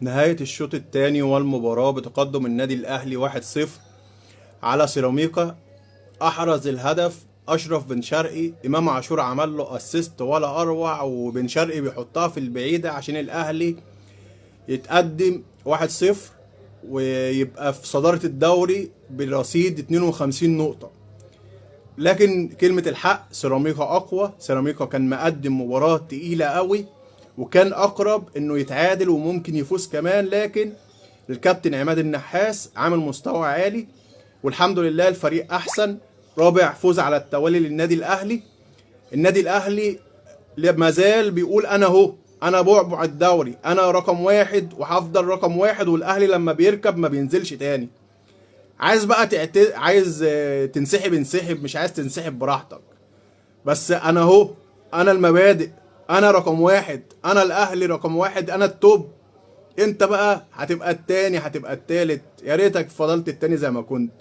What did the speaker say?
نهاية الشوط الثاني والمباراة بتقدم النادي الأهلي 1-0 على سيراميكا. أحرز الهدف أشرف بن شرقي، إمام عاشور عمل له أسيست ولا أروع، وبن شرقي بيحطها في البعيدة عشان الأهلي يتقدم 1-0 ويبقى في صدارة الدوري برصيد 52 نقطة. لكن كلمة الحق سيراميكا أقوى، سيراميكا كان مقدم مباراة تقيلة قوي وكان أقرب إنه يتعادل وممكن يفوز كمان، لكن الكابتن عماد النحاس عامل مستوى عالي والحمد لله الفريق أحسن. رابع فوز على التوالي للنادي الأهلي. النادي الأهلي ما زال بيقول أنا هو، أنا بعبع الدوري، أنا رقم واحد وهفضل رقم واحد، والأهلي لما بيركب ما بينزلش تاني. عايز بقى عايز تنسحب انسحب، مش عايز تنسحب براحتك، بس انا اهو، انا المبادئ، انا رقم واحد، انا الاهلي رقم واحد، انا التوب. انت بقى هتبقى التاني، هتبقى التالت، يا ريتك فضلت التاني زي ما كنت.